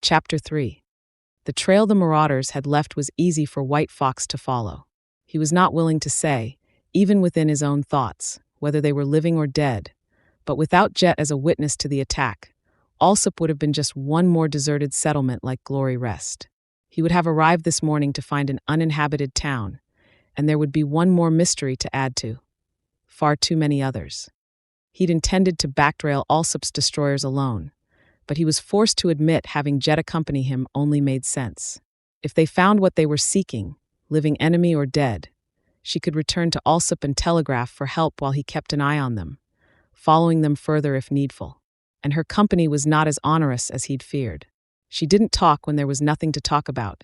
Chapter 3. The trail the marauders had left was easy for White Fox to follow. He was not willing to say, even within his own thoughts, whether they were living or dead, but without Jett as a witness to the attack, Alsop would have been just one more deserted settlement like Glory Rest. He would have arrived this morning to find an uninhabited town, and there would be one more mystery to add to. Far too many others. He'd intended to backtrail Alsop's destroyers alone, but he was forced to admit having Jett accompany him only made sense. If they found what they were seeking, living enemy or dead, she could return to Alsop and telegraph for help while he kept an eye on them, following them further if needful. And her company was not as onerous as he'd feared. She didn't talk when there was nothing to talk about,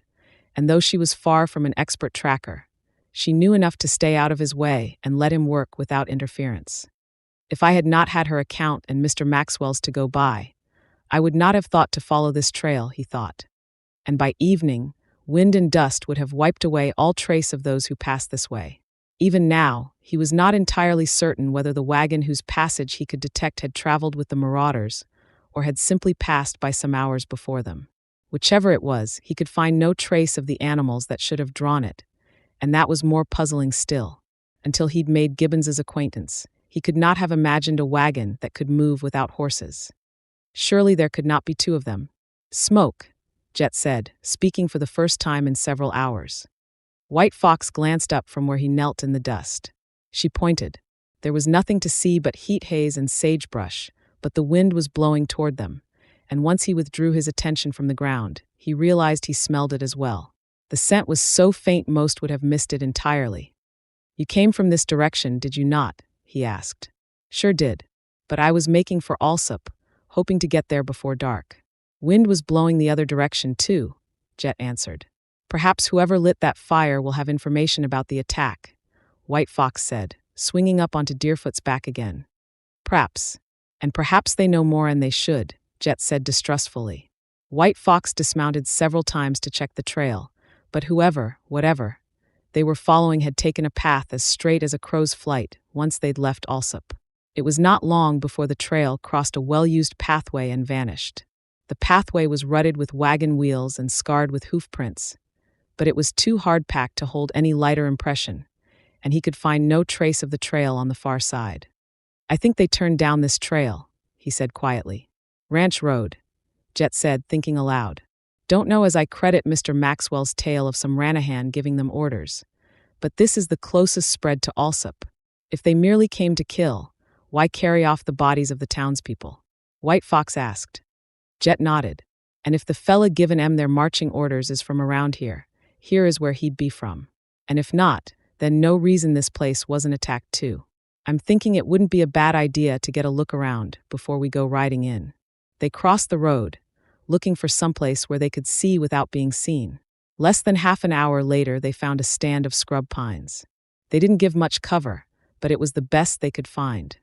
and though she was far from an expert tracker, she knew enough to stay out of his way and let him work without interference. If I had not had her account and Mr. Maxwell's to go by, I would not have thought to follow this trail, he thought. And by evening, wind and dust would have wiped away all trace of those who passed this way. Even now, he was not entirely certain whether the wagon whose passage he could detect had traveled with the marauders, or had simply passed by some hours before them. Whichever it was, he could find no trace of the animals that should have drawn it, and that was more puzzling still. Until he'd made Gibbons's acquaintance, he could not have imagined a wagon that could move without horses. Surely there could not be two of them. Smoke, Jett said, speaking for the first time in several hours. White Fox glanced up from where he knelt in the dust. She pointed. There was nothing to see but heat haze and sagebrush, but the wind was blowing toward them, and once he withdrew his attention from the ground, he realized he smelled it as well. The scent was so faint most would have missed it entirely. "You came from this direction, did you not?" he asked. "Sure did. But I was making for Alsop, hoping to get there before dark." "Wind was blowing the other direction, too," Jett answered. "Perhaps whoever lit that fire will have information about the attack," White Fox said, swinging up onto Deerfoot's back again. "Perhaps. And perhaps they know more and they should," Jett said distrustfully. White Fox dismounted several times to check the trail, but whatever, they were following had taken a path as straight as a crow's flight once they'd left Alsop. It was not long before the trail crossed a well-used pathway and vanished. The pathway was rutted with wagon wheels and scarred with hoof prints, but it was too hard-packed to hold any lighter impression, and he could find no trace of the trail on the far side. "I think they turned down this trail," he said quietly. "Ranch Road," Jett said, thinking aloud. "Don't know as I credit Mr. Maxwell's tale of some Ranahan giving them orders, but this is the closest spread to Alsop. If they merely came to kill, why carry off the bodies of the townspeople?" White Fox asked. Jett nodded. "And if the fella given 'em their marching orders is from around here is where he'd be from. And if not, then no reason this place wasn't attacked too. I'm thinking it wouldn't be a bad idea to get a look around before we go riding in." They crossed the road, looking for someplace where they could see without being seen. Less than half an hour later, they found a stand of scrub pines. They didn't give much cover, but it was the best they could find.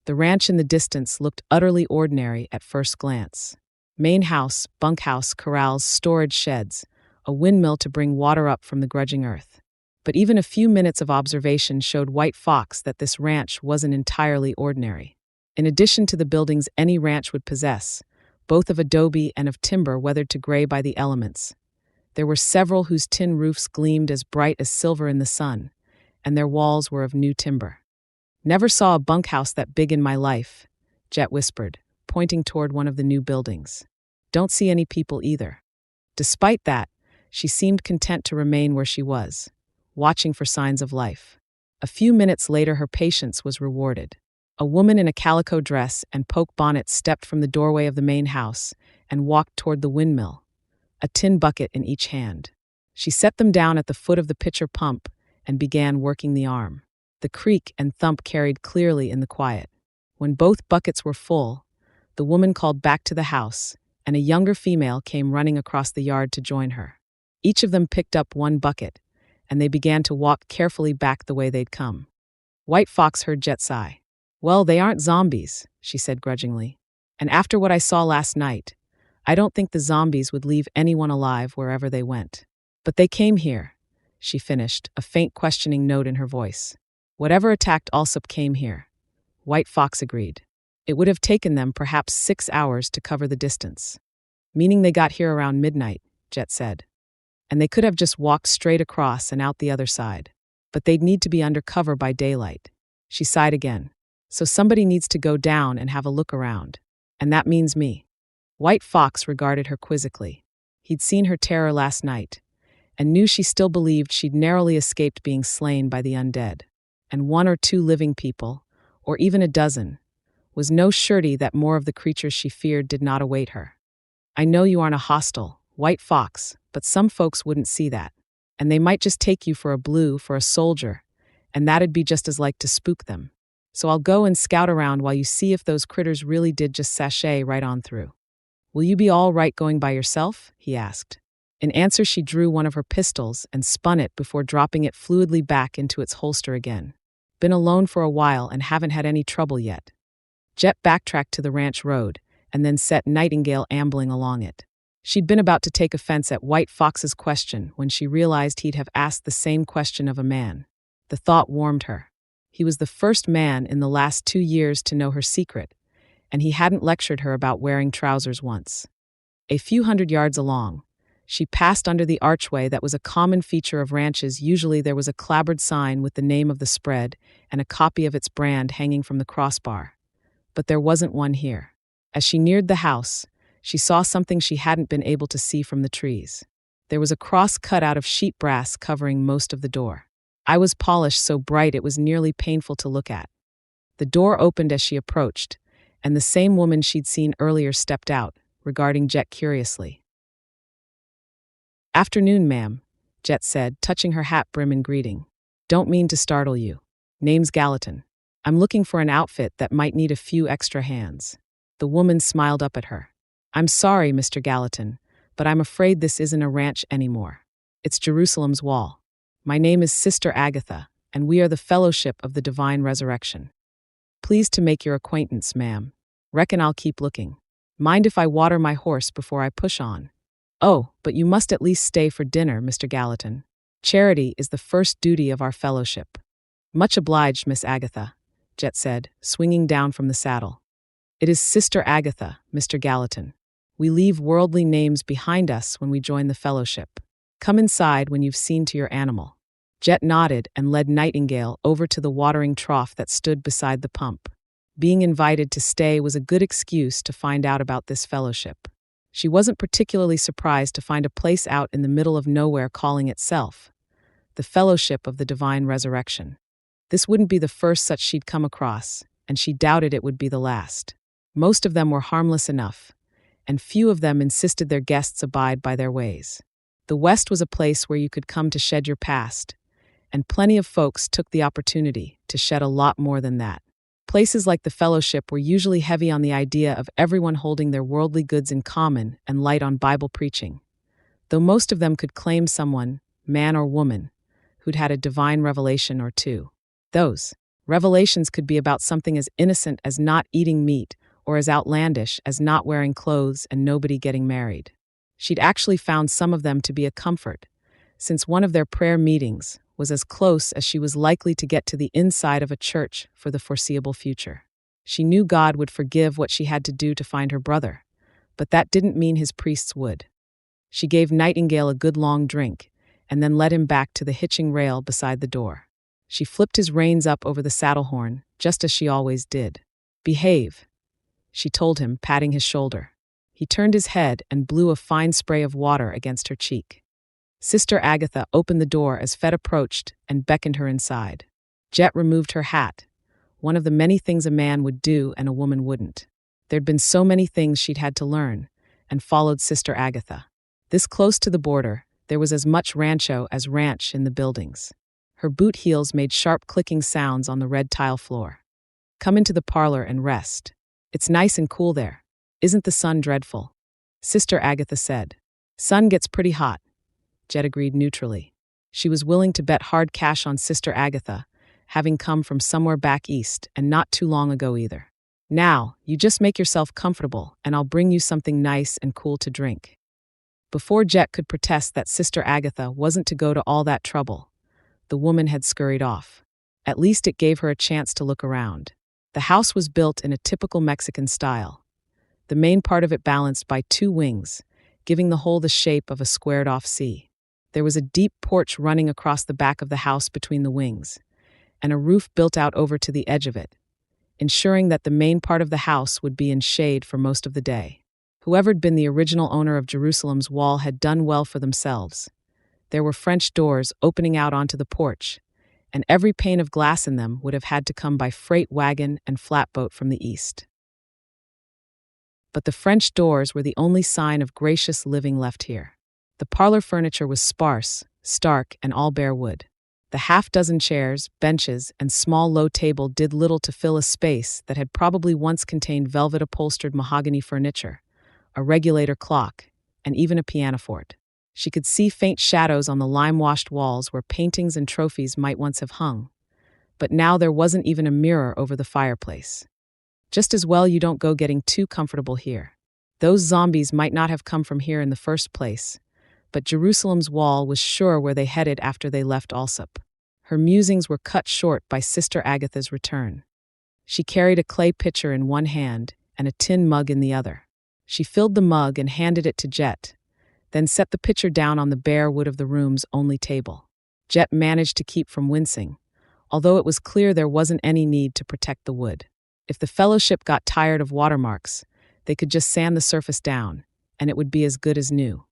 The ranch in the distance looked utterly ordinary at first glance. Main house, bunkhouse, corrals, storage sheds, a windmill to bring water up from the grudging earth. But even a few minutes of observation showed White Fox that this ranch wasn't entirely ordinary. In addition to the buildings any ranch would possess, both of adobe and of timber weathered to gray by the elements, there were several whose tin roofs gleamed as bright as silver in the sun, and their walls were of new timber. "Never saw a bunkhouse that big in my life," Jett whispered, pointing toward one of the new buildings. "Don't see any people either." Despite that, she seemed content to remain where she was, watching for signs of life. A few minutes later, her patience was rewarded. A woman in a calico dress and poke bonnet stepped from the doorway of the main house and walked toward the windmill, a tin bucket in each hand. She set them down at the foot of the pitcher pump and began working the arm. The creak and thump carried clearly in the quiet. When both buckets were full, the woman called back to the house, and a younger female came running across the yard to join her. Each of them picked up one bucket, and they began to walk carefully back the way they'd come. White Fox heard Jett sigh. "Well, they aren't zombies," she said grudgingly. "And after what I saw last night, I don't think the zombies would leave anyone alive wherever they went. But they came here," she finished, a faint questioning note in her voice. "Whatever attacked Alsop came here," White Fox agreed. "It would have taken them perhaps 6 hours to cover the distance." Meaning they got here around midnight, Jett said. And they could have just walked straight across and out the other side. But they'd need to be under cover by daylight. She sighed again. So somebody needs to go down and have a look around. And that means me. White Fox regarded her quizzically. He'd seen her terror last night, and knew she still believed she'd narrowly escaped being slain by the undead. And 1 or 2 living people, or even a dozen, was no surety that more of the creatures she feared did not await her. I know you aren't a hostile, White Fox, but some folks wouldn't see that. And they might just take you for a soldier, and that'd be just as like to spook them. So I'll go and scout around while you see if those critters really did just sashay right on through. Will you be all right going by yourself? He asked. In answer, she drew one of her pistols and spun it before dropping it fluidly back into its holster again. Been alone for a while and haven't had any trouble yet. Jett backtracked to the ranch road and then set Nightingale ambling along it. She'd been about to take offense at White Fox's question when she realized he'd have asked the same question of a man. The thought warmed her. He was the first man in the last 2 years to know her secret, and he hadn't lectured her about wearing trousers once. A few hundred yards along, she passed under the archway that was a common feature of ranches. Usually there was a clapboard sign with the name of the spread and a copy of its brand hanging from the crossbar. But there wasn't one here. As she neared the house, she saw something she hadn't been able to see from the trees. There was a cross cut out of sheet brass covering most of the door. It was polished so bright it was nearly painful to look at. The door opened as she approached, and the same woman she'd seen earlier stepped out, regarding Jett curiously. "Afternoon, ma'am," Jett said, touching her hat brim in greeting. "Don't mean to startle you. Name's Gallatin. I'm looking for an outfit that might need a few extra hands." The woman smiled up at her. "I'm sorry, Mr. Gallatin, but I'm afraid this isn't a ranch anymore. It's Jerusalem's wall. My name is Sister Agatha, and we are the Fellowship of the Divine Resurrection. Pleased to make your acquaintance, ma'am. Reckon I'll keep looking. Mind if I water my horse before I push on? Oh, but you must at least stay for dinner, Mr. Gallatin. Charity is the first duty of our fellowship." "Much obliged, Miss Agatha," Jett said, swinging down from the saddle. "It is Sister Agatha, Mr. Gallatin. We leave worldly names behind us when we join the fellowship. Come inside when you've seen to your animal." Jett nodded and led Nightingale over to the watering trough that stood beside the pump. Being invited to stay was a good excuse to find out about this fellowship. She wasn't particularly surprised to find a place out in the middle of nowhere calling itself the Fellowship of the Divine Resurrection. This wouldn't be the first such she'd come across, and she doubted it would be the last. Most of them were harmless enough, and few of them insisted their guests abide by their ways. The West was a place where you could come to shed your past, and plenty of folks took the opportunity to shed a lot more than that. Places like the Fellowship were usually heavy on the idea of everyone holding their worldly goods in common and light on Bible preaching, though most of them could claim someone, man or woman, who'd had a divine revelation or two. Those revelations could be about something as innocent as not eating meat or as outlandish as not wearing clothes and nobody getting married. She'd actually found some of them to be a comfort, since one of their prayer meetings was as close as she was likely to get to the inside of a church for the foreseeable future. She knew God would forgive what she had to do to find her brother, but that didn't mean his priests would. She gave Nightingale a good long drink and then led him back to the hitching rail beside the door. She flipped his reins up over the saddle horn, just as she always did. "Behave," she told him, patting his shoulder. He turned his head and blew a fine spray of water against her cheek. Sister Agatha opened the door as Fed approached and beckoned her inside. Jett removed her hat, one of the many things a man would do and a woman wouldn't. There'd been so many things she'd had to learn, and followed Sister Agatha. This close to the border, there was as much rancho as ranch in the buildings. Her boot heels made sharp clicking sounds on the red tile floor. "Come into the parlor and rest. It's nice and cool there. Isn't the sun dreadful?" Sister Agatha said. "Sun gets pretty hot," Jett agreed neutrally. She was willing to bet hard cash on Sister Agatha, having come from somewhere back east and not too long ago either. "Now, you just make yourself comfortable and I'll bring you something nice and cool to drink." Before Jett could protest that Sister Agatha wasn't to go to all that trouble, the woman had scurried off. At least it gave her a chance to look around. The house was built in a typical Mexican style. the main part of it balanced by two wings, giving the whole the shape of a squared-off C. There was a deep porch running across the back of the house between the wings, and a roof built out over to the edge of it, ensuring that the main part of the house would be in shade for most of the day. Whoever'd been the original owner of Jerusalem's wall had done well for themselves. There were French doors opening out onto the porch, and every pane of glass in them would have had to come by freight wagon and flatboat from the east. But the French doors were the only sign of gracious living left here. The parlor furniture was sparse, stark, and all bare wood. The half-dozen chairs, benches, and small low table did little to fill a space that had probably once contained velvet-upholstered mahogany furniture, a regulator clock, and even a pianoforte. She could see faint shadows on the lime-washed walls where paintings and trophies might once have hung, but now there wasn't even a mirror over the fireplace. Just as well you don't go getting too comfortable here. Those zombies might not have come from here in the first place, but Jerusalem's wall was sure where they headed after they left Alsop. Her musings were cut short by Sister Agatha's return. She carried a clay pitcher in one hand and a tin mug in the other. She filled the mug and handed it to Jett, then set the pitcher down on the bare wood of the room's only table. Jett managed to keep from wincing, although it was clear there wasn't any need to protect the wood. If the fellowship got tired of watermarks, they could just sand the surface down, and it would be as good as new.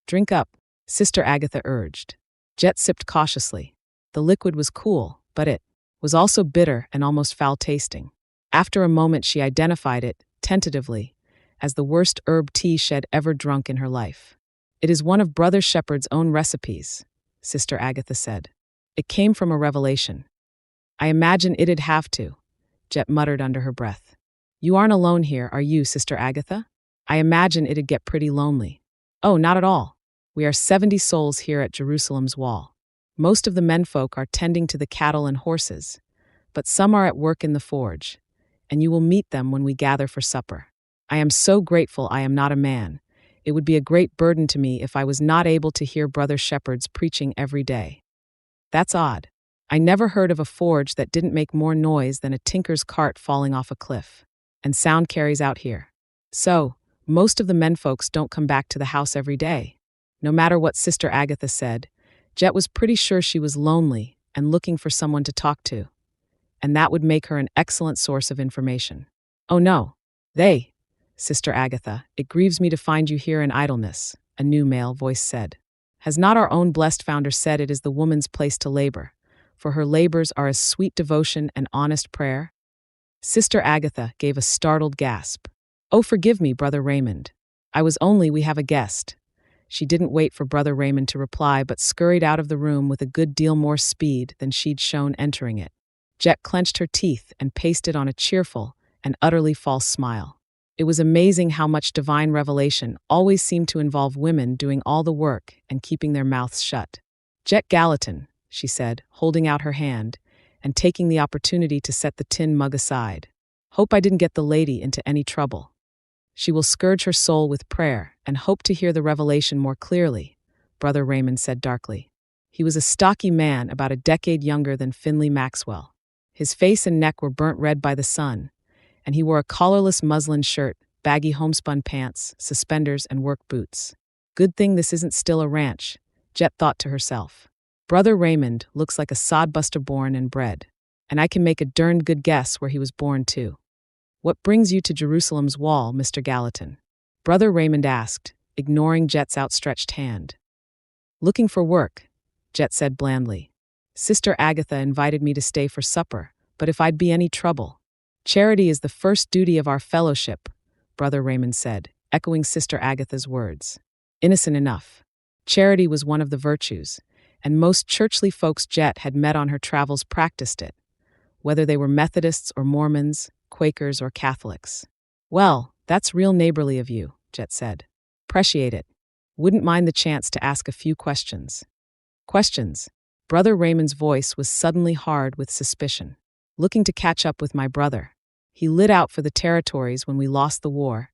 "Drink up," Sister Agatha urged. Jett sipped cautiously. The liquid was cool, but it was also bitter and almost foul-tasting. After a moment she identified it, tentatively, as the worst herb tea she'd ever drunk in her life. "It is one of Brother Shepherd's own recipes," Sister Agatha said. "It came from a revelation." "I imagine it'd have to," Jett muttered under her breath. "You aren't alone here, are you, Sister Agatha? I imagine it'd get pretty lonely." "Oh, not at all. We are 70 souls here at Jerusalem's wall. Most of the menfolk are tending to the cattle and horses, but some are at work in the forge, and you will meet them when we gather for supper. I am so grateful I am not a man. It would be a great burden to me if I was not able to hear Brother Shepherd's preaching every day. That's odd. I never heard of a forge that didn't make more noise than a tinker's cart falling off a cliff. And sound carries out here. So, most of the menfolks don't come back to the house every day." No matter what Sister Agatha said, Jett was pretty sure she was lonely and looking for someone to talk to, and that would make her an excellent source of information. "Oh no, Sister Agatha, it grieves me to find you here in idleness," a new male voice said. "Has not our own blessed founder said it is the woman's place to labor, for her labors are as sweet devotion and honest prayer?" Sister Agatha gave a startled gasp. "Oh, forgive me, Brother Raymond. We have a guest." She didn't wait for Brother Raymond to reply, but scurried out of the room with a good deal more speed than she'd shown entering it. Jett clenched her teeth and pasted on a cheerful and utterly false smile. It was amazing how much divine revelation always seemed to involve women doing all the work and keeping their mouths shut. "Jett Gallatin," she said, holding out her hand and taking the opportunity to set the tin mug aside. "Hope I didn't get the lady into any trouble. She will scourge her soul with prayer and hope to hear the revelation more clearly," Brother Raymond said darkly. He was a stocky man about a decade younger than Finley Maxwell. His face and neck were burnt red by the sun, and he wore a collarless muslin shirt, baggy homespun pants, suspenders, and work boots. Good thing this isn't still a ranch, Jett thought to herself. Brother Raymond looks like a sodbuster born and bred, and I can make a darned good guess where he was born too. "What brings you to Jerusalem's wall, Mr. Gallatin?" Brother Raymond asked, ignoring Jett's outstretched hand. "Looking for work," Jett said blandly. "Sister Agatha invited me to stay for supper, but if I'd be any trouble—" "Charity is the first duty of our fellowship," Brother Raymond said, echoing Sister Agatha's words. Innocent enough. Charity was one of the virtues, and most churchly folks Jett had met on her travels practiced it, whether they were Methodists or Mormons, Quakers or Catholics. "Well, that's real neighborly of you," Jett said. "Appreciate it. Wouldn't mind the chance to ask a few questions." "Questions?" Brother Raymond's voice was suddenly hard with suspicion. "Looking to catch up with my brother. He lit out for the territories when we lost the war,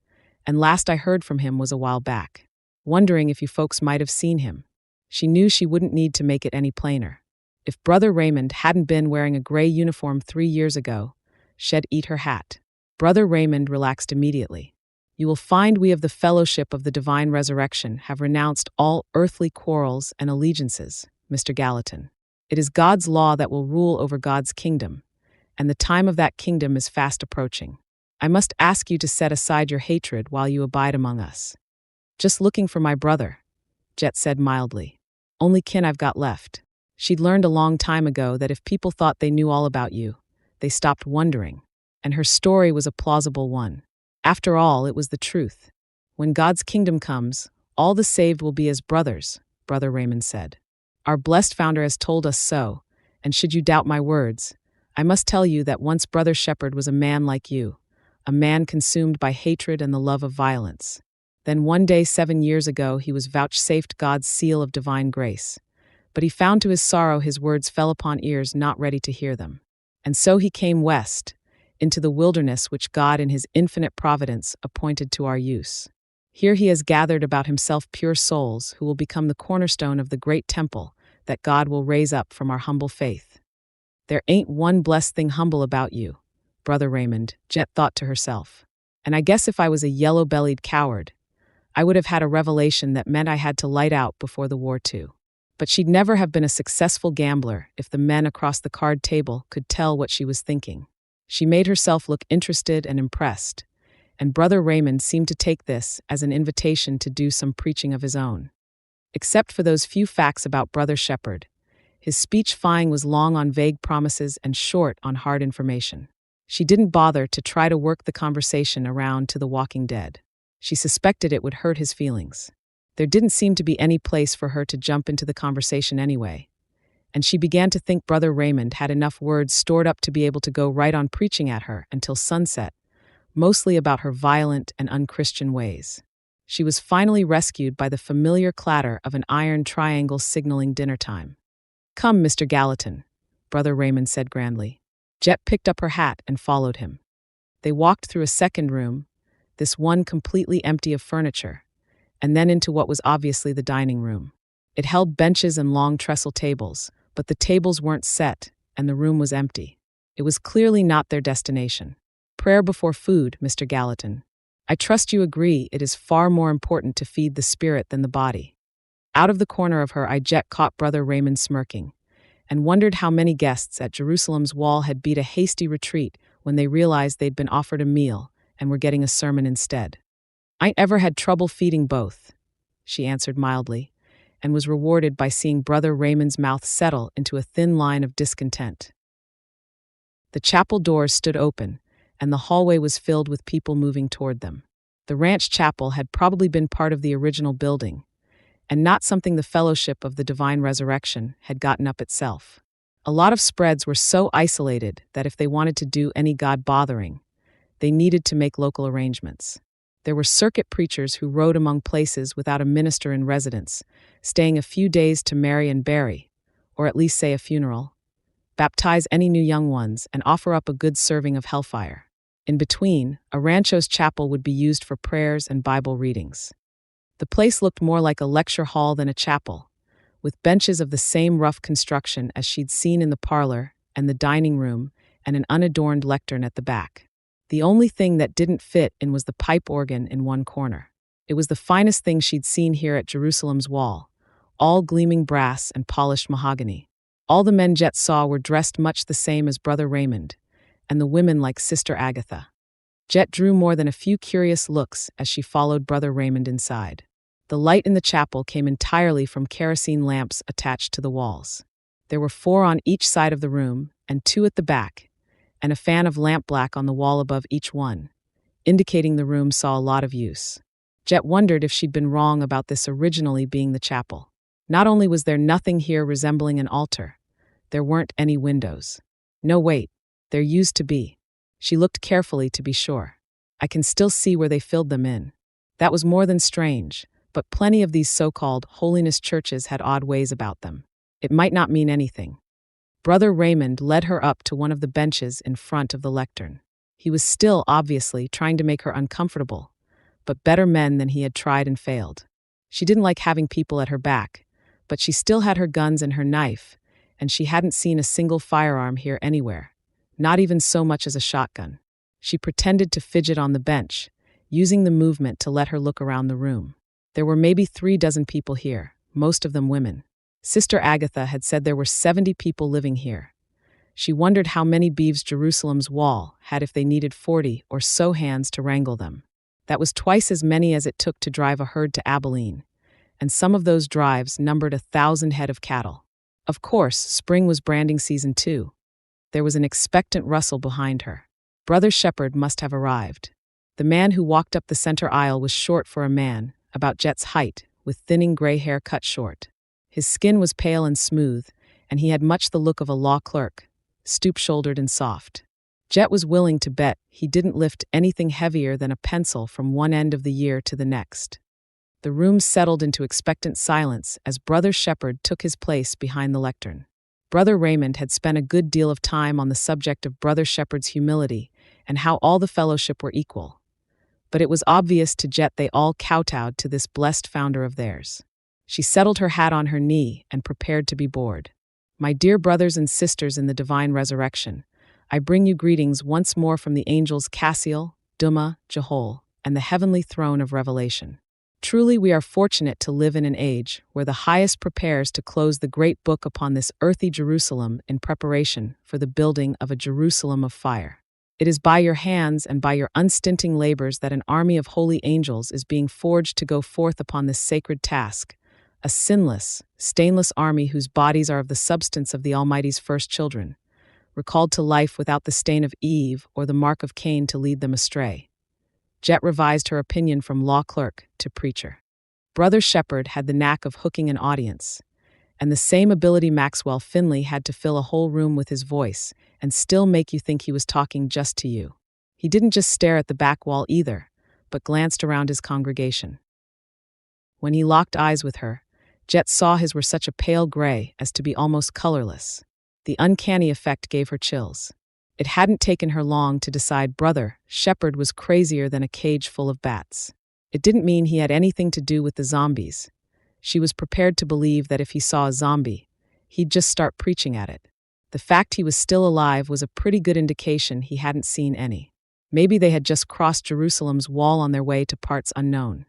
and last I heard from him was a while back. Wondering if you folks might have seen him." She knew she wouldn't need to make it any plainer. If Brother Raymond hadn't been wearing a gray uniform 3 years ago, she'd eat her hat. Brother Raymond relaxed immediately. You will find we of the fellowship of the divine resurrection have renounced all earthly quarrels and allegiances, Mr. Gallatin. It is God's law that will rule over God's kingdom, and the time of that kingdom is fast approaching. I must ask you to set aside your hatred while you abide among us. Just looking for my brother, Jett said mildly. Only kin I've got left. She'd learned a long time ago that if people thought they knew all about you, they stopped wondering, and her story was a plausible one. After all, it was the truth. When God's kingdom comes, all the saved will be as brothers, Brother Raymond said. Our blessed founder has told us so, and should you doubt my words, I must tell you that once Brother Shepherd was a man like you, a man consumed by hatred and the love of violence. Then one day 7 years ago he was vouchsafed God's seal of divine grace, but he found to his sorrow his words fell upon ears not ready to hear them. And so he came west, into the wilderness which God in his infinite providence appointed to our use. Here he has gathered about himself pure souls who will become the cornerstone of the great temple that God will raise up from our humble faith. There ain't one blessed thing humble about you, Brother Raymond, Jett thought to herself. And I guess if I was a yellow-bellied coward, I would have had a revelation that meant I had to light out before the war too. But she'd never have been a successful gambler if the men across the card table could tell what she was thinking. She made herself look interested and impressed, and Brother Raymond seemed to take this as an invitation to do some preaching of his own. Except for those few facts about Brother Shepherd, his speech-fying was long on vague promises and short on hard information. She didn't bother to try to work the conversation around to the walking dead. She suspected it would hurt his feelings. There didn't seem to be any place for her to jump into the conversation anyway, and she began to think Brother Raymond had enough words stored up to be able to go right on preaching at her until sunset, mostly about her violent and unchristian ways. She was finally rescued by the familiar clatter of an iron triangle signaling dinner time. "Come, Mr. Gallatin," Brother Raymond said grandly. Jett picked up her hat and followed him. They walked through a second room, this one completely empty of furniture, and then into what was obviously the dining room. It held benches and long trestle tables, but the tables weren't set, and the room was empty. It was clearly not their destination. "Prayer before food, Mr. Gallatin. I trust you agree it is far more important to feed the spirit than the body." Out of the corner of her eye, Jett caught Brother Raymond smirking, and wondered how many guests at Jerusalem's wall had beat a hasty retreat when they realized they'd been offered a meal and were getting a sermon instead. "I ain't ever had trouble feeding both," she answered mildly, and was rewarded by seeing Brother Raymond's mouth settle into a thin line of discontent. The chapel doors stood open, and the hallway was filled with people moving toward them. The ranch chapel had probably been part of the original building, and not something the Fellowship of the Divine Resurrection had gotten up itself. A lot of spreads were so isolated that if they wanted to do any God-bothering, they needed to make local arrangements. There were circuit preachers who rode among places without a minister in residence, staying a few days to marry and bury, or at least say a funeral, baptize any new young ones, and offer up a good serving of hellfire. In between, a rancho's chapel would be used for prayers and Bible readings. The place looked more like a lecture hall than a chapel, with benches of the same rough construction as she'd seen in the parlor and the dining room, and an unadorned lectern at the back. The only thing that didn't fit in was the pipe organ in one corner. It was the finest thing she'd seen here at Jerusalem's wall, all gleaming brass and polished mahogany. All the men Jett saw were dressed much the same as Brother Raymond, and the women like Sister Agatha. Jett drew more than a few curious looks as she followed Brother Raymond inside. The light in the chapel came entirely from kerosene lamps attached to the walls. There were 4 on each side of the room, and 2 at the back, and a fan of lampblack on the wall above each one, indicating the room saw a lot of use. Jett wondered if she'd been wrong about this originally being the chapel. Not only was there nothing here resembling an altar, there weren't any windows. No, wait, there used to be. She looked carefully to be sure. I can still see where they filled them in. That was more than strange, but plenty of these so-called holiness churches had odd ways about them. It might not mean anything. Brother Raymond led her up to one of the benches in front of the lectern. He was still, obviously, trying to make her uncomfortable, but better men than he had tried and failed. She didn't like having people at her back, but she still had her guns and her knife, and she hadn't seen a single firearm here anywhere, not even so much as a shotgun. She pretended to fidget on the bench, using the movement to let her look around the room. There were maybe 36 people here, most of them women. Sister Agatha had said there were 70 people living here. She wondered how many beeves Jerusalem's wall had if they needed 40 or so hands to wrangle them. That was twice as many as it took to drive a herd to Abilene, and some of those drives numbered 1,000 head of cattle. Of course, spring was branding season too. There was an expectant rustle behind her. Brother Shepherd must have arrived. The man who walked up the center aisle was short for a man, about Jett's height, with thinning gray hair cut short. His skin was pale and smooth, and he had much the look of a law clerk, stoop-shouldered and soft. Jett was willing to bet he didn't lift anything heavier than a pencil from one end of the year to the next. The room settled into expectant silence as Brother Shepherd took his place behind the lectern. Brother Raymond had spent a good deal of time on the subject of Brother Shepherd's humility and how all the fellowship were equal. But it was obvious to Jett they all kowtowed to this blessed founder of theirs. She settled her hat on her knee and prepared to be bored. My dear brothers and sisters in the divine resurrection, I bring you greetings once more from the angels Cassiel, Duma, Jehol, and the heavenly throne of revelation. Truly we are fortunate to live in an age where the highest prepares to close the great book upon this earthy Jerusalem in preparation for the building of a Jerusalem of fire. It is by your hands and by your unstinting labors that an army of holy angels is being forged to go forth upon this sacred task, a sinless, stainless army whose bodies are of the substance of the Almighty's first children, recalled to life without the stain of Eve or the mark of Cain to lead them astray. Jett revised her opinion from law clerk to preacher. Brother Shepherd had the knack of hooking an audience, and the same ability Maxwell Finley had to fill a whole room with his voice and still make you think he was talking just to you. He didn't just stare at the back wall either, but glanced around his congregation. When he locked eyes with her, Jett saw his were such a pale gray as to be almost colorless. The uncanny effect gave her chills. It hadn't taken her long to decide Brother Shepherd was crazier than a cage full of bats. It didn't mean he had anything to do with the zombies. She was prepared to believe that if he saw a zombie, he'd just start preaching at it. The fact he was still alive was a pretty good indication he hadn't seen any. Maybe they had just crossed Jerusalem's wall on their way to parts unknown.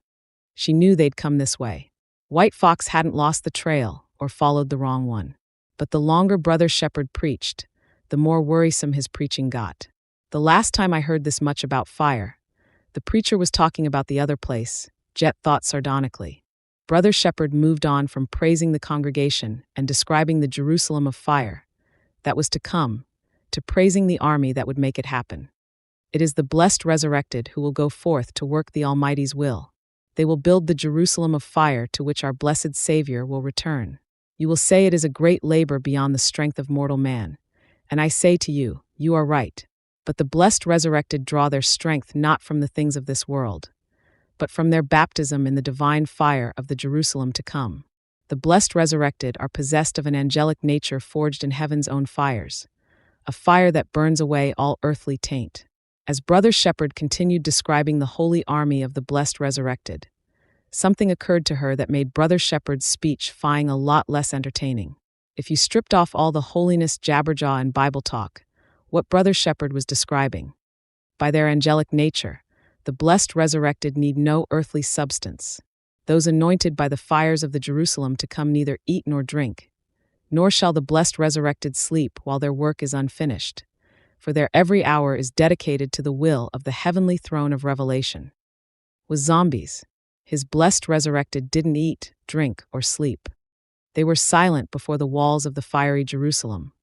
She knew they'd come this way. White Fox hadn't lost the trail or followed the wrong one. But the longer Brother Shepherd preached, the more worrisome his preaching got. The last time I heard this much about fire, the preacher was talking about the other place, Jett thought sardonically. Brother Shepherd moved on from praising the congregation and describing the Jerusalem of fire that was to come, to praising the army that would make it happen. It is the blessed resurrected who will go forth to work the Almighty's will. They will build the Jerusalem of fire to which our blessed Savior will return. You will say it is a great labor beyond the strength of mortal man. And I say to you, you are right. But the blessed resurrected draw their strength not from the things of this world, but from their baptism in the divine fire of the Jerusalem to come. The blessed resurrected are possessed of an angelic nature forged in heaven's own fires, a fire that burns away all earthly taint. As Brother Shepherd continued describing the holy army of the blessed resurrected, something occurred to her that made Brother Shepherd's speech fying a lot less entertaining. If you stripped off all the holiness, jabberjaw, and Bible talk, what Brother Shepherd was describing, by their angelic nature, the blessed resurrected need no earthly substance. Those anointed by the fires of the Jerusalem to come neither eat nor drink, nor shall the blessed resurrected sleep while their work is unfinished, for their every hour is dedicated to the will of the heavenly throne of revelation. With zombies, his blessed resurrected didn't eat, drink, or sleep. They were silent before the walls of the fiery Jerusalem,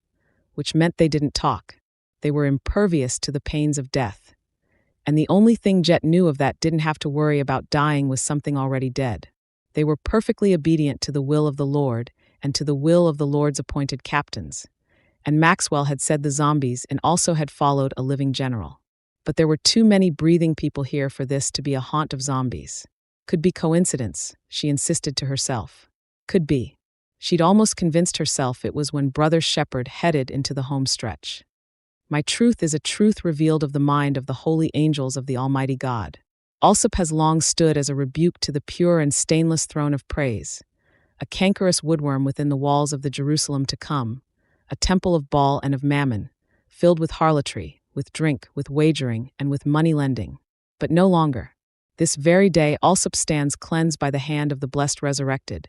which meant they didn't talk. They were impervious to the pains of death. And the only thing Jett knew of that didn't have to worry about dying was something already dead. They were perfectly obedient to the will of the Lord and to the will of the Lord's appointed captains. And Maxwell had said the zombies and also had followed a living general. But there were too many breathing people here for this to be a haunt of zombies. Could be coincidence, she insisted to herself. Could be. She'd almost convinced herself it was when Brother Shepherd headed into the home stretch. My truth is a truth revealed of the mind of the holy angels of the Almighty God. Alsop has long stood as a rebuke to the pure and stainless throne of praise, a cankerous woodworm within the walls of the Jerusalem to come, a temple of Baal and of Mammon, filled with harlotry, with drink, with wagering, and with money lending. But no longer. This very day Alsop stands cleansed by the hand of the blessed resurrected,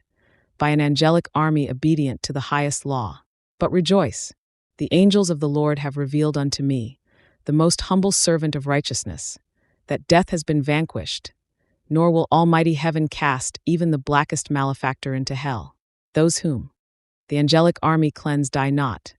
by an angelic army obedient to the highest law. But rejoice, the angels of the Lord have revealed unto me, the most humble servant of righteousness, that death has been vanquished, nor will almighty heaven cast even the blackest malefactor into hell. Those whom the angelic army cleanse die not,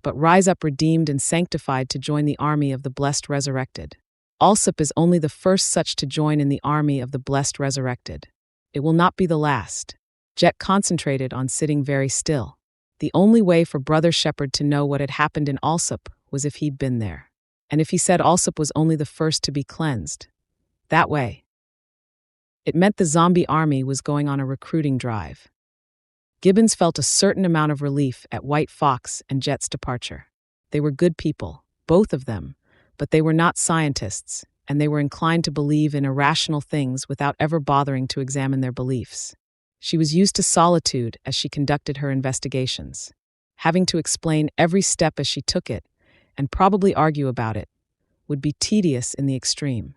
but rise up redeemed and sanctified to join the army of the blessed resurrected. Alsop is only the first such to join in the army of the blessed resurrected. It will not be the last. Jett concentrated on sitting very still. The only way for Brother Shepherd to know what had happened in Alsop was if he'd been there. And if he said Alsop was only the first to be cleansed. That way. It meant the zombie army was going on a recruiting drive. Gibbons felt a certain amount of relief at White Fox and Jett's departure. They were good people, both of them, but they were not scientists, and they were inclined to believe in irrational things without ever bothering to examine their beliefs. She was used to solitude as she conducted her investigations. Having to explain every step as she took it, and probably argue about it, would be tedious in the extreme.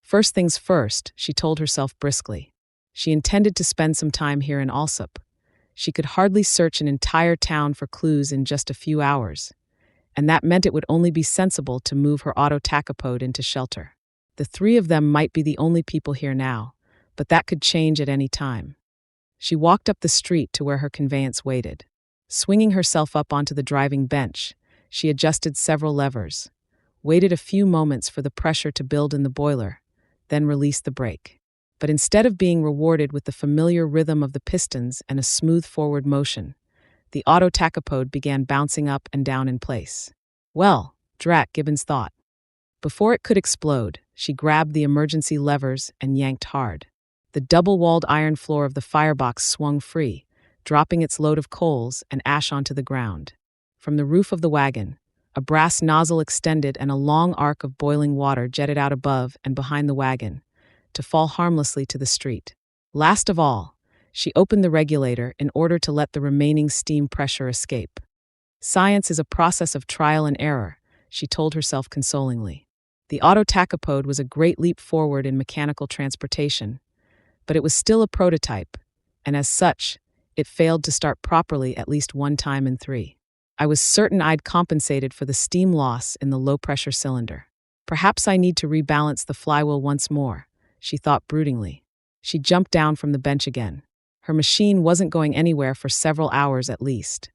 First things first, she told herself briskly. She intended to spend some time here in Alsop. She could hardly search an entire town for clues in just a few hours, and that meant it would only be sensible to move her auto-tachopode into shelter. The three of them might be the only people here now, but that could change at any time. She walked up the street to where her conveyance waited. Swinging herself up onto the driving bench, she adjusted several levers, waited a few moments for the pressure to build in the boiler, then released the brake. But instead of being rewarded with the familiar rhythm of the pistons and a smooth forward motion, the auto-tachopode began bouncing up and down in place. Well, drat, Gibbons thought. Before it could explode, she grabbed the emergency levers and yanked hard. The double-walled iron floor of the firebox swung free, dropping its load of coals and ash onto the ground. From the roof of the wagon, a brass nozzle extended and a long arc of boiling water jetted out above and behind the wagon, to fall harmlessly to the street. Last of all, she opened the regulator in order to let the remaining steam pressure escape. Science is a process of trial and error, she told herself consolingly. The auto-tachopode was a great leap forward in mechanical transportation, but it was still a prototype, and as such, it failed to start properly at least one time in 3. I was certain I'd compensated for the steam loss in the low-pressure cylinder. Perhaps I need to rebalance the flywheel once more, she thought broodingly. She jumped down from the bench again. Her machine wasn't going anywhere for several hours at least.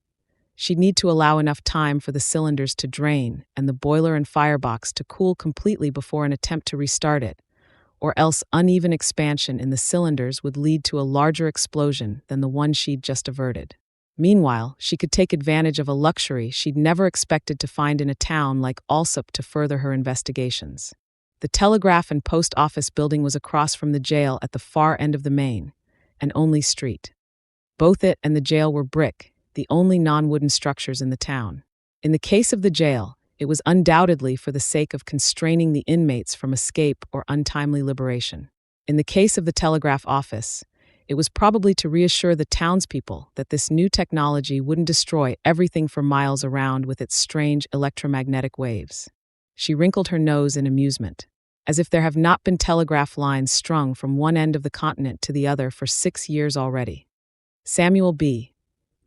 She'd need to allow enough time for the cylinders to drain and the boiler and firebox to cool completely before an attempt to restart it, or else uneven expansion in the cylinders would lead to a larger explosion than the one she'd just averted. Meanwhile, she could take advantage of a luxury she'd never expected to find in a town like Alsop to further her investigations. The telegraph and post office building was across from the jail at the far end of the main and only street. Both it and the jail were brick, the only non-wooden structures in the town. In the case of the jail, it was undoubtedly for the sake of constraining the inmates from escape or untimely liberation. In the case of the telegraph office, it was probably to reassure the townspeople that this new technology wouldn't destroy everything for miles around with its strange electromagnetic waves. She wrinkled her nose in amusement, as if there have not been telegraph lines strung from one end of the continent to the other for 6 years already. Samuel B.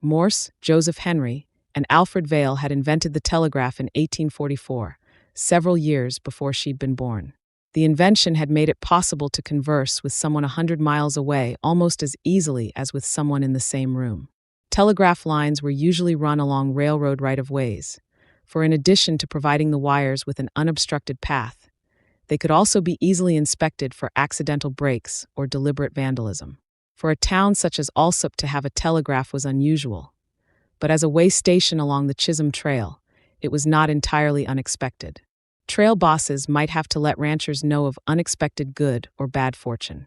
Morse, Joseph Henry, and Alfred Vail had invented the telegraph in 1844, several years before she'd been born. The invention had made it possible to converse with someone 100 miles away almost as easily as with someone in the same room. Telegraph lines were usually run along railroad right-of-ways, for in addition to providing the wires with an unobstructed path, they could also be easily inspected for accidental breaks or deliberate vandalism. For a town such as Alsop to have a telegraph was unusual, but as a way station along the Chisholm Trail, it was not entirely unexpected. Trail bosses might have to let ranchers know of unexpected good or bad fortune.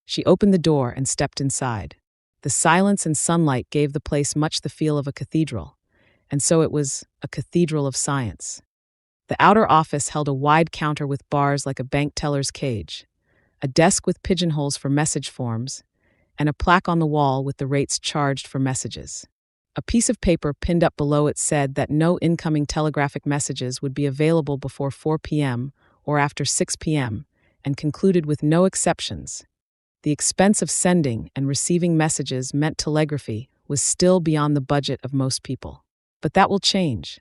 She opened the door and stepped inside. The silence and sunlight gave the place much the feel of a cathedral, and so it was a cathedral of science. The outer office held a wide counter with bars like a bank teller's cage, a desk with pigeonholes for message forms, and a plaque on the wall with the rates charged for messages. A piece of paper pinned up below it said that no incoming telegraphic messages would be available before 4 p.m. or after 6 p.m., and concluded with no exceptions. The expense of sending and receiving messages meant telegraphy was still beyond the budget of most people. But that will change,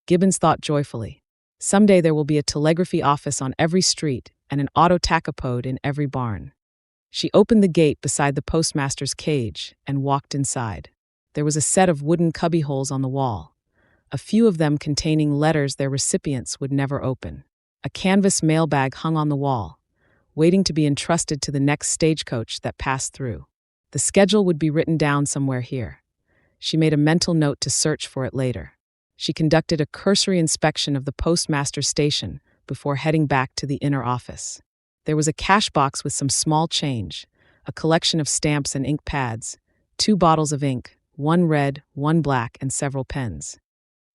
Gibbons thought joyfully. Someday there will be a telegraphy office on every street and an auto-tachopode in every barn. She opened the gate beside the postmaster's cage and walked inside. There was a set of wooden cubbyholes on the wall, a few of them containing letters their recipients would never open. A canvas mailbag hung on the wall, waiting to be entrusted to the next stagecoach that passed through. The schedule would be written down somewhere here. She made a mental note to search for it later. She conducted a cursory inspection of the postmaster's station before heading back to the inner office. There was a cash box with some small change, a collection of stamps and ink pads, 2 bottles of ink, 1 red, 1 black, and several pens.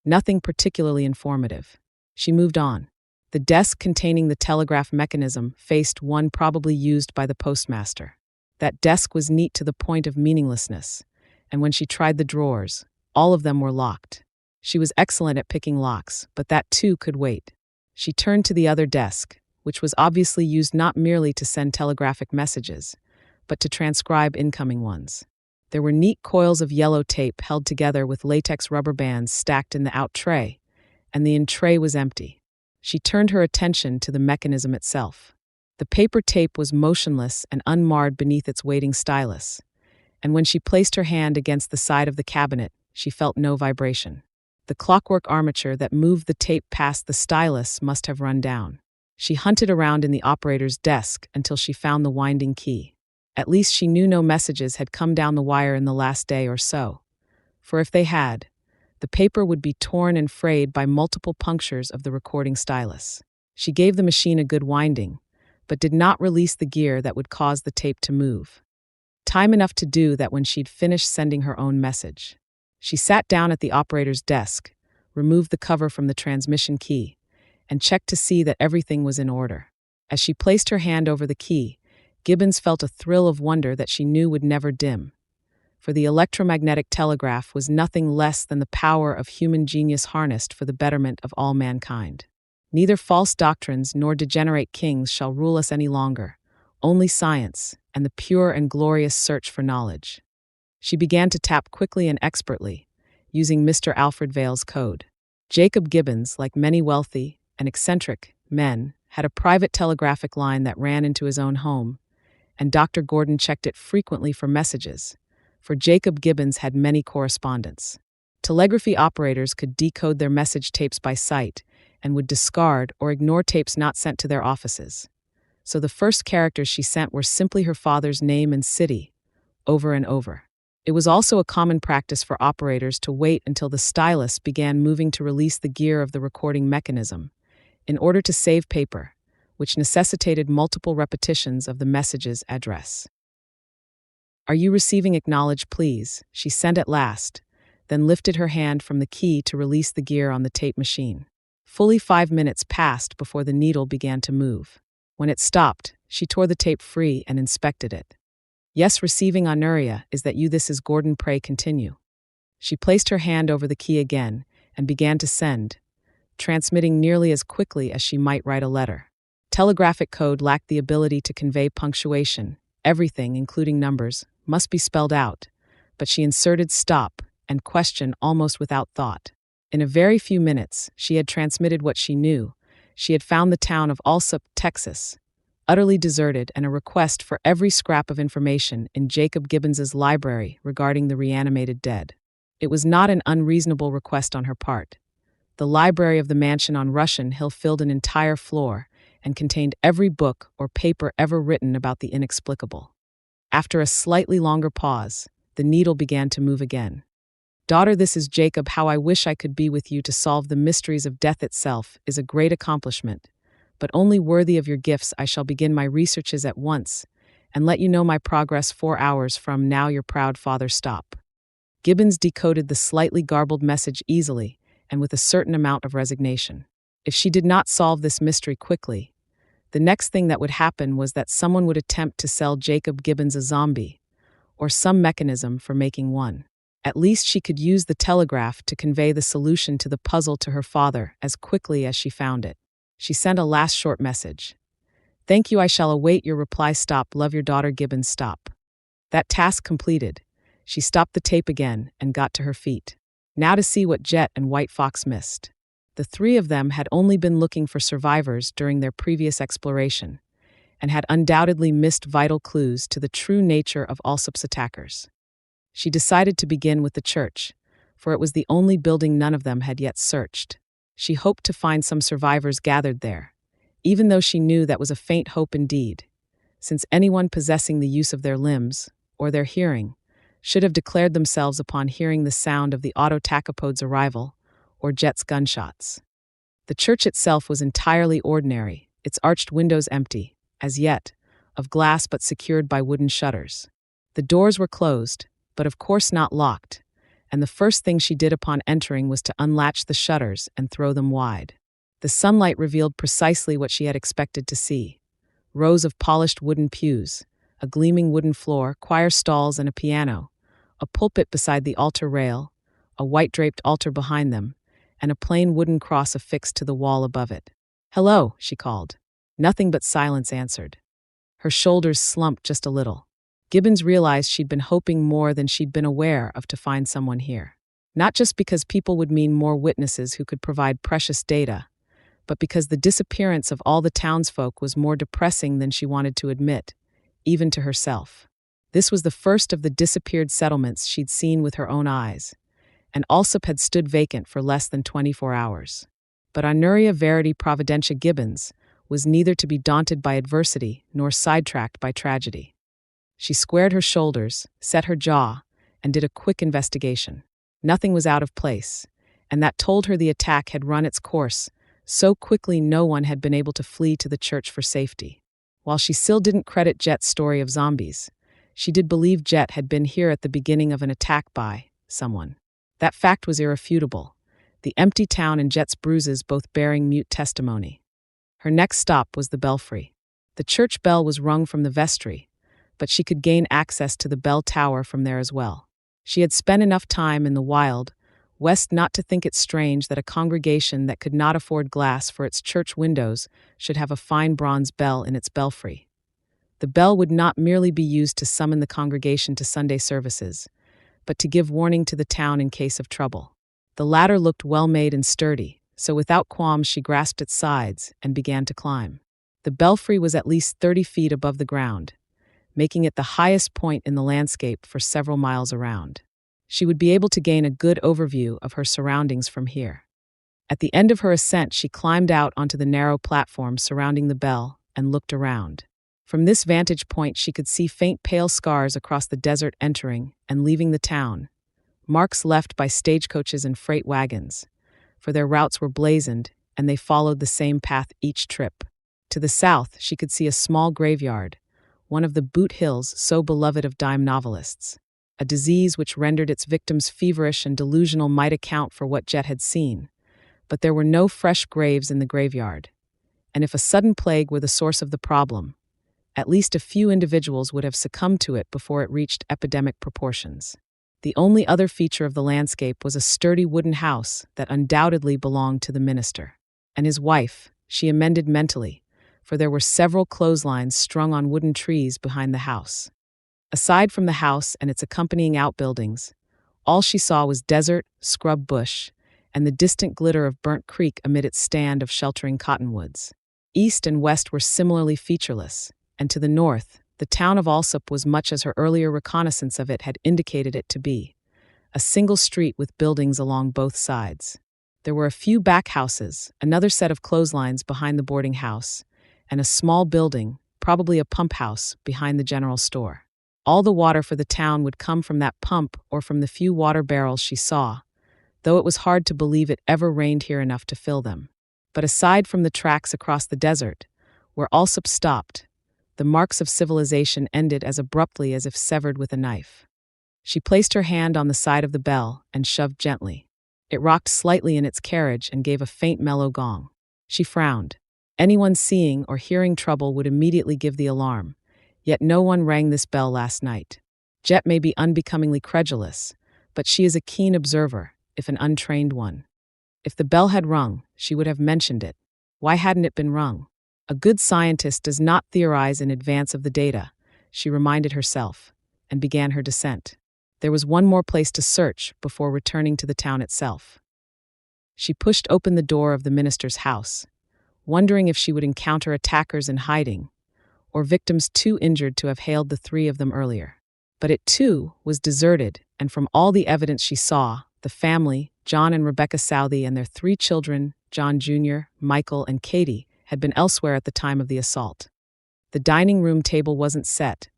Nothing particularly informative. She moved on. The desk containing the telegraph mechanism faced one probably used by the postmaster. That desk was neat to the point of meaninglessness, and when she tried the drawers, all of them were locked. She was excellent at picking locks, but that too could wait. She turned to the other desk, which was obviously used not merely to send telegraphic messages, but to transcribe incoming ones. There were neat coils of yellow tape held together with latex rubber bands stacked in the out tray, and the in tray was empty. She turned her attention to the mechanism itself. The paper tape was motionless and unmarred beneath its waiting stylus, and when she placed her hand against the side of the cabinet, she felt no vibration. The clockwork armature that moved the tape past the stylus must have run down. She hunted around in the operator's desk until she found the winding key. At least she knew no messages had come down the wire in the last day or so. For if they had, the paper would be torn and frayed by multiple punctures of the recording stylus. She gave the machine a good winding, but did not release the gear that would cause the tape to move. Time enough to do that when she'd finished sending her own message. She sat down at the operator's desk, removed the cover from the transmission key, and checked to see that everything was in order. As she placed her hand over the key, Gibbons felt a thrill of wonder that she knew would never dim. For the electromagnetic telegraph was nothing less than the power of human genius harnessed for the betterment of all mankind. Neither false doctrines nor degenerate kings shall rule us any longer, only science and the pure and glorious search for knowledge. She began to tap quickly and expertly, using Mr. Alfred Vale's code. Jacob Gibbons, like many wealthy and eccentric men, had a private telegraphic line that ran into his own home, and Dr. Gordon checked it frequently for messages, for Jacob Gibbons had many correspondents. Telegraphy operators could decode their message tapes by sight and would discard or ignore tapes not sent to their offices. So the first characters she sent were simply her father's name and city, over and over. It was also a common practice for operators to wait until the stylus began moving to release the gear of the recording mechanism, in order to save paper, which necessitated multiple repetitions of the message's address. "Are you receiving acknowledge, please?" she sent at last, then lifted her hand from the key to release the gear on the tape machine. Fully 5 minutes passed before the needle began to move. When it stopped, she tore the tape free and inspected it. "Yes, receiving Honoria, is that you? This is Gordon, pray continue." She placed her hand over the key again and began to send, transmitting nearly as quickly as she might write a letter. Telegraphic code lacked the ability to convey punctuation. Everything, including numbers, must be spelled out, but she inserted stop and question almost without thought. In a very few minutes, she had transmitted what she knew. She had found the town of Alsop, Texas, utterly deserted, and a request for every scrap of information in Jacob Gibbons's library regarding the reanimated dead. It was not an unreasonable request on her part. The library of the mansion on Russian Hill filled an entire floor and contained every book or paper ever written about the inexplicable. After a slightly longer pause, the needle began to move again. "Daughter, this is Jacob. How I wish I could be with you to solve the mysteries of death itself is a great accomplishment, but only worthy of your gifts. I shall begin my researches at once and let you know my progress 4 hours from now. Your proud father." Stop. Gibbons decoded the slightly garbled message easily and with a certain amount of resignation. If she did not solve this mystery quickly, the next thing that would happen was that someone would attempt to sell Jacob Gibbons a zombie, or some mechanism for making one. At least she could use the telegraph to convey the solution to the puzzle to her father as quickly as she found it. She sent a last short message. Thank you, I shall await your reply. Stop, love your daughter Gibbons. Stop. That task completed, she stopped the tape again and got to her feet. Now to see what Jett and White Fox missed. The three of them had only been looking for survivors during their previous exploration, and had undoubtedly missed vital clues to the true nature of Alsop's attackers. She decided to begin with the church, for it was the only building none of them had yet searched. She hoped to find some survivors gathered there, even though she knew that was a faint hope indeed, since anyone possessing the use of their limbs, or their hearing, should have declared themselves upon hearing the sound of the autotachopode's arrival, or Jett's gunshots. The church itself was entirely ordinary, its arched windows empty, as yet, of glass but secured by wooden shutters. The doors were closed, but of course not locked, and the first thing she did upon entering was to unlatch the shutters and throw them wide. The sunlight revealed precisely what she had expected to see: rows of polished wooden pews, a gleaming wooden floor, choir stalls and a piano, a pulpit beside the altar rail, a white-draped altar behind them, and a plain wooden cross affixed to the wall above it. "Hello," she called. Nothing but silence answered. Her shoulders slumped just a little. Gibbons realized she'd been hoping more than she'd been aware of to find someone here. Not just because people would mean more witnesses who could provide precious data, but because the disappearance of all the townsfolk was more depressing than she wanted to admit, even to herself. This was the first of the disappeared settlements she'd seen with her own eyes, and Alsop had stood vacant for less than 24 hours. But Honoria Verity Providentia Gibbons was neither to be daunted by adversity nor sidetracked by tragedy. She squared her shoulders, set her jaw, and did a quick investigation. Nothing was out of place, and that told her the attack had run its course so quickly no one had been able to flee to the church for safety. While she still didn't credit Jett's story of zombies, she did believe Jett had been here at the beginning of an attack by someone. That fact was irrefutable, the empty town and Jett's bruises both bearing mute testimony. Her next stop was the belfry. The church bell was rung from the vestry, but she could gain access to the bell tower from there as well. She had spent enough time in the wild West not to think it strange that a congregation that could not afford glass for its church windows should have a fine bronze bell in its belfry. The bell would not merely be used to summon the congregation to Sunday services, but to give warning to the town in case of trouble. The latter looked well-made and sturdy, so without qualms she grasped its sides and began to climb. The belfry was at least 30 feet above the ground, making it the highest point in the landscape for several miles around. She would be able to gain a good overview of her surroundings from here. At the end of her ascent, she climbed out onto the narrow platform surrounding the bell and looked around. From this vantage point, she could see faint pale scars across the desert entering and leaving the town, marks left by stagecoaches and freight wagons, for their routes were blazoned and they followed the same path each trip. To the south, she could see a small graveyard, one of the boot hills so beloved of dime novelists. A disease which rendered its victims feverish and delusional might account for what Jett had seen, but there were no fresh graves in the graveyard, and if a sudden plague were the source of the problem, at least a few individuals would have succumbed to it before it reached epidemic proportions. The only other feature of the landscape was a sturdy wooden house that undoubtedly belonged to the minister. And his wife, she amended mentally, for there were several clotheslines strung on wooden trees behind the house. Aside from the house and its accompanying outbuildings, all she saw was desert, scrub bush, and the distant glitter of Burnt Creek amid its stand of sheltering cottonwoods. East and west were similarly featureless, and to the north, the town of Alsop was much as her earlier reconnaissance of it had indicated it to be, a single street with buildings along both sides. There were a few back houses, another set of clotheslines behind the boarding house, and a small building, probably a pump house, behind the general store. All the water for the town would come from that pump or from the few water barrels she saw, though it was hard to believe it ever rained here enough to fill them. But aside from the tracks across the desert, where Alsop stopped, the marks of civilization ended as abruptly as if severed with a knife. She placed her hand on the side of the bell and shoved gently. It rocked slightly in its carriage and gave a faint mellow gong. She frowned. Anyone seeing or hearing trouble would immediately give the alarm, yet no one rang this bell last night. Jett may be unbecomingly credulous, but she is a keen observer, if an untrained one. If the bell had rung, she would have mentioned it. Why hadn't it been rung? A good scientist does not theorize in advance of the data, she reminded herself, and began her descent. There was one more place to search before returning to the town itself. She pushed open the door of the minister's house, wondering if she would encounter attackers in hiding, or victims too injured to have hailed the three of them earlier. But it, too, was deserted, and from all the evidence she saw, the family, John and Rebecca Southey and their 3 children, John Jr., Michael, and Katie, had been elsewhere at the time of the assault. The dining room table wasn't set,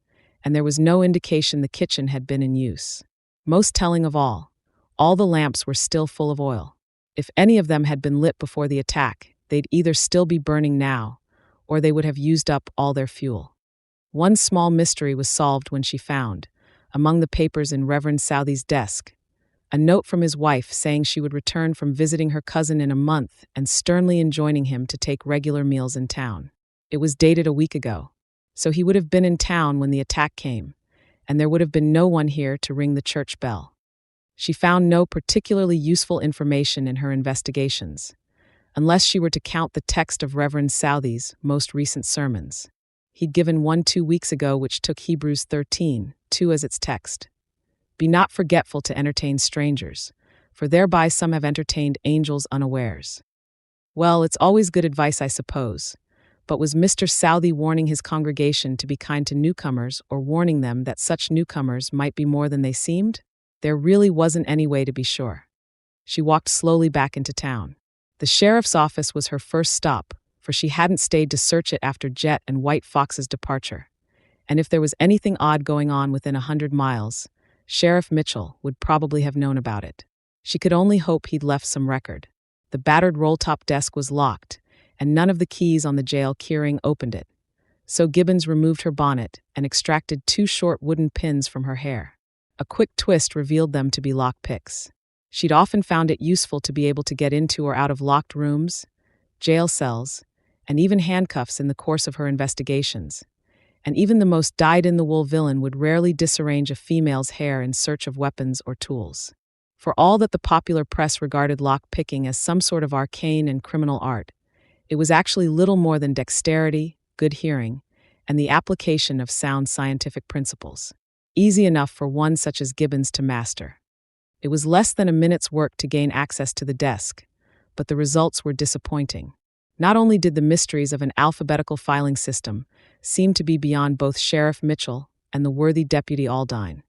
and there was no indication the kitchen had been in use. Most telling of all the lamps were still full of oil. If any of them had been lit before the attack, they'd either still be burning now, or they would have used up all their fuel. One small mystery was solved when she found, among the papers in Reverend Southey's desk, a note from his wife saying she would return from visiting her cousin in a month and sternly enjoining him to take regular meals in town. It was dated a week ago, so he would have been in town when the attack came, and there would have been no one here to ring the church bell. She found no particularly useful information in her investigations, unless she were to count the text of Reverend Southey's most recent sermons. He'd given one 2 weeks ago which took Hebrews 13:2 as its text. Be not forgetful to entertain strangers, for thereby some have entertained angels unawares. Well, it's always good advice, I suppose, but was Mr. Southey warning his congregation to be kind to newcomers or warning them that such newcomers might be more than they seemed? There really wasn't any way to be sure. She walked slowly back into town. The sheriff's office was her first stop, for she hadn't stayed to search it after Jett and White Fox's departure. And if there was anything odd going on within 100 miles, Sheriff Mitchell would probably have known about it. She could only hope he'd left some record. The battered roll-top desk was locked, and none of the keys on the jail keyring opened it. So Gibbons removed her bonnet and extracted 2 short wooden pins from her hair. A quick twist revealed them to be lock picks. She'd often found it useful to be able to get into or out of locked rooms, jail cells, and even handcuffs in the course of her investigations. And even the most dyed-in-the-wool villain would rarely disarrange a female's hair in search of weapons or tools. For all that the popular press regarded lock-picking as some sort of arcane and criminal art, it was actually little more than dexterity, good hearing, and the application of sound scientific principles. Easy enough for one such as Gibbons to master. It was less than a minute's work to gain access to the desk, but the results were disappointing. Not only did the mysteries of an alphabetical filing system seem to be beyond both Sheriff Mitchell and the worthy Deputy Aldine.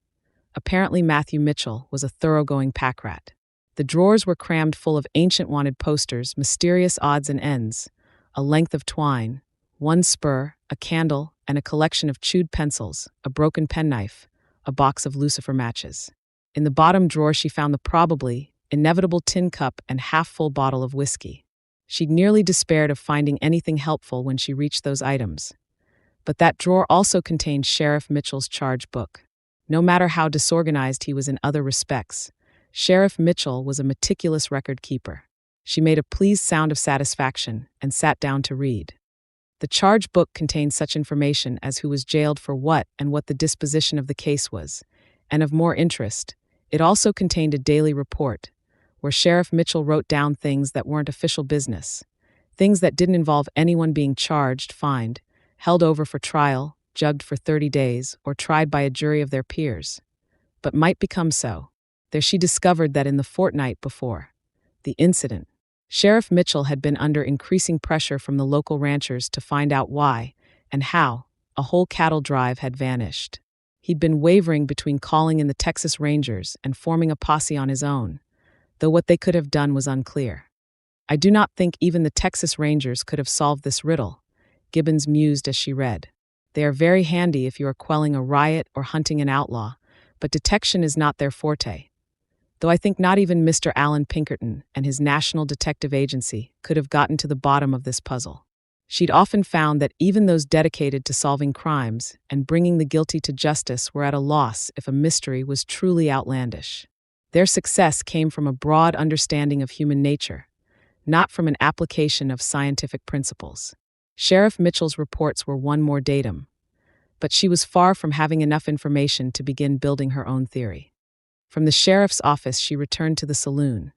Apparently Matthew Mitchell was a thoroughgoing pack rat. The drawers were crammed full of ancient wanted posters, mysterious odds and ends, a length of twine, 1 spur, a candle, and a collection of chewed pencils, a broken penknife, a box of lucifer matches. In the bottom drawer she found the probably inevitable tin cup and half-full bottle of whiskey. She'd nearly despaired of finding anything helpful when she reached those items. But that drawer also contained Sheriff Mitchell's charge book. No matter how disorganized he was in other respects, Sheriff Mitchell was a meticulous record keeper. She made a pleased sound of satisfaction and sat down to read. The charge book contained such information as who was jailed for what and what the disposition of the case was, and of more interest, it also contained a daily report, where Sheriff Mitchell wrote down things that weren't official business, things that didn't involve anyone being charged, fined, held over for trial, jugged for 30 days, or tried by a jury of their peers, but might become so. There she discovered that in the fortnight before the incident, Sheriff Mitchell had been under increasing pressure from the local ranchers to find out why and how a whole cattle drive had vanished. He'd been wavering between calling in the Texas Rangers and forming a posse on his own, though what they could have done was unclear. I do not think even the Texas Rangers could have solved this riddle, Gibbons mused as she read. They are very handy if you are quelling a riot or hunting an outlaw, but detection is not their forte. Though I think not even Mr. Alan Pinkerton and his National Detective Agency could have gotten to the bottom of this puzzle. She'd often found that even those dedicated to solving crimes and bringing the guilty to justice were at a loss if a mystery was truly outlandish. Their success came from a broad understanding of human nature, not from an application of scientific principles. Sheriff Mitchell's reports were one more datum, but she was far from having enough information to begin building her own theory. From the sheriff's office she returned to the saloon,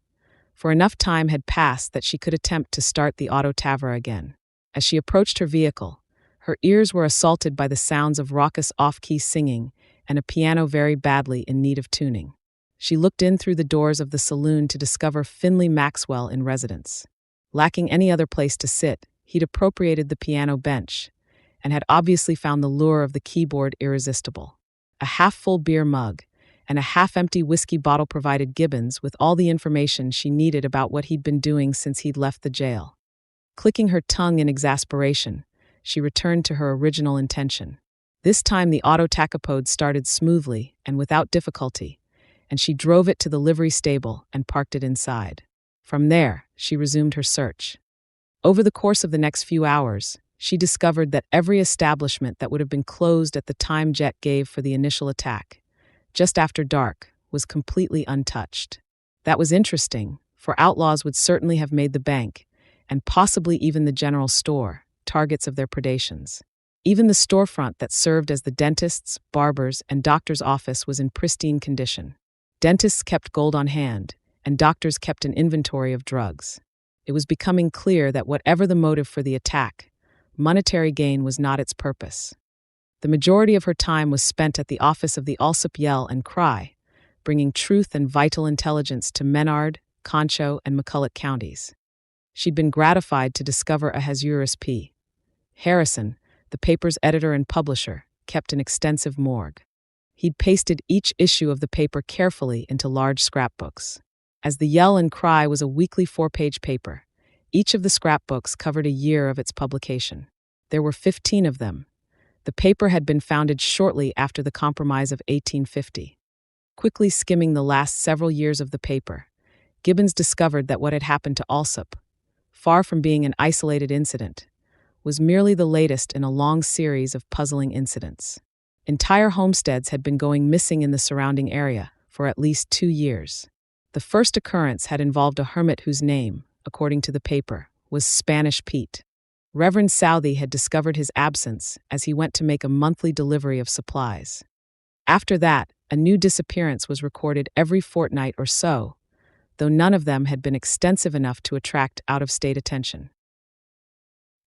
for enough time had passed that she could attempt to start the auto tavra again. As she approached her vehicle, her ears were assaulted by the sounds of raucous off-key singing and a piano very badly in need of tuning. She looked in through the doors of the saloon to discover Finley Maxwell in residence. Lacking any other place to sit, he'd appropriated the piano bench and had obviously found the lure of the keyboard irresistible. A half-full beer mug and a half-empty whiskey bottle provided Gibbons with all the information she needed about what he'd been doing since he'd left the jail. Clicking her tongue in exasperation, she returned to her original intention. This time the auto-tachopode started smoothly and without difficulty, and she drove it to the livery stable and parked it inside. From there, she resumed her search. Over the course of the next few hours, she discovered that every establishment that would have been closed at the time Jett gave for the initial attack, just after dark, was completely untouched. That was interesting, for outlaws would certainly have made the bank, and possibly even the general store, targets of their predations. Even the storefront that served as the dentist's, barber's, and doctor's office was in pristine condition. Dentists kept gold on hand, and doctors kept an inventory of drugs. It was becoming clear that whatever the motive for the attack, monetary gain was not its purpose. The majority of her time was spent at the office of the Allsup Yell and Cry, bringing truth and vital intelligence to Menard, Concho, and McCulloch counties. She'd been gratified to discover Ahasuerus P. Harrison, the paper's editor and publisher, kept an extensive morgue. He'd pasted each issue of the paper carefully into large scrapbooks. As the Yell and Cry was a weekly 4-page paper, each of the scrapbooks covered a year of its publication. There were 15 of them. The paper had been founded shortly after the Compromise of 1850. Quickly skimming the last several years of the paper, Gibbons discovered that what had happened to Allsup, far from being an isolated incident, was merely the latest in a long series of puzzling incidents. Entire homesteads had been going missing in the surrounding area for at least 2 years. The first occurrence had involved a hermit whose name, according to the paper, was Spanish Pete. Reverend Southey had discovered his absence as he went to make a monthly delivery of supplies. After that, a new disappearance was recorded every fortnight or so, though none of them had been extensive enough to attract out-of-state attention.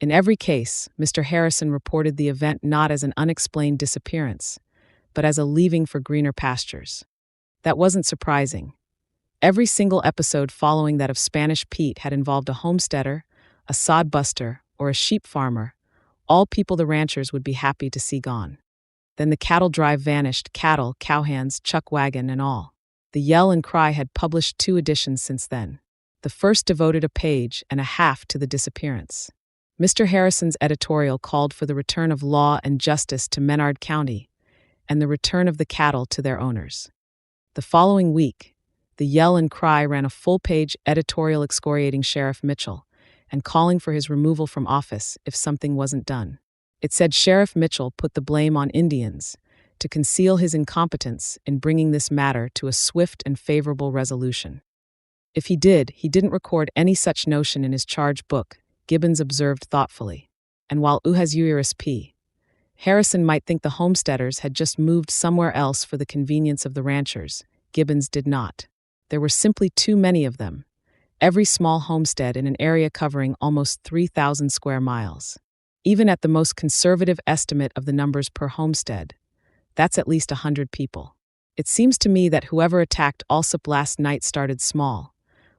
In every case, Mr. Harrison reported the event not as an unexplained disappearance, but as a leaving for greener pastures. That wasn't surprising. Every single episode following that of Spanish Pete had involved a homesteader, a sodbuster, or a sheep farmer, all people the ranchers would be happy to see gone. Then the cattle drive vanished, cattle, cowhands, chuck wagon, and all. The Yell and Cry had published 2 editions since then. The first devoted a page and a half to the disappearance. Mr. Harrison's editorial called for the return of law and justice to Menard County and the return of the cattle to their owners. The following week, the Yell and Cry ran a full-page editorial excoriating Sheriff Mitchell and calling for his removal from office if something wasn't done. It said Sheriff Mitchell put the blame on Indians to conceal his incompetence in bringing this matter to a swift and favorable resolution. If he didn't record any such notion in his charge book, Gibbons observed thoughtfully. And while Ahasuerus P. Harrison might think the homesteaders had just moved somewhere else for the convenience of the ranchers, Gibbons did not. There were simply too many of them. Every small homestead in an area covering almost 3,000 square miles. Even at the most conservative estimate of the numbers per homestead, that's at least 100 people. It seems to me that whoever attacked Allsup last night started small,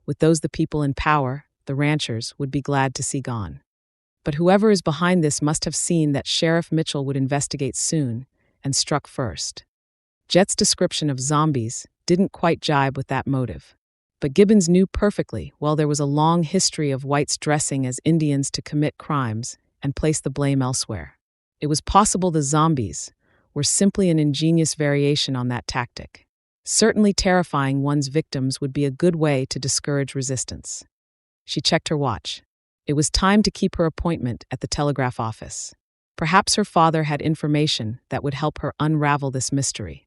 with those the people in power, the ranchers, would be glad to see gone. But whoever is behind this must have seen that Sheriff Mitchell would investigate soon, and struck first. Jett's description of zombies didn't quite jibe with that motive. But Gibbons knew perfectly well there was a long history of whites dressing as Indians to commit crimes and place the blame elsewhere. It was possible the zombies were simply an ingenious variation on that tactic. Certainly terrifying one's victims would be a good way to discourage resistance. She checked her watch. It was time to keep her appointment at the telegraph office. Perhaps her father had information that would help her unravel this mystery.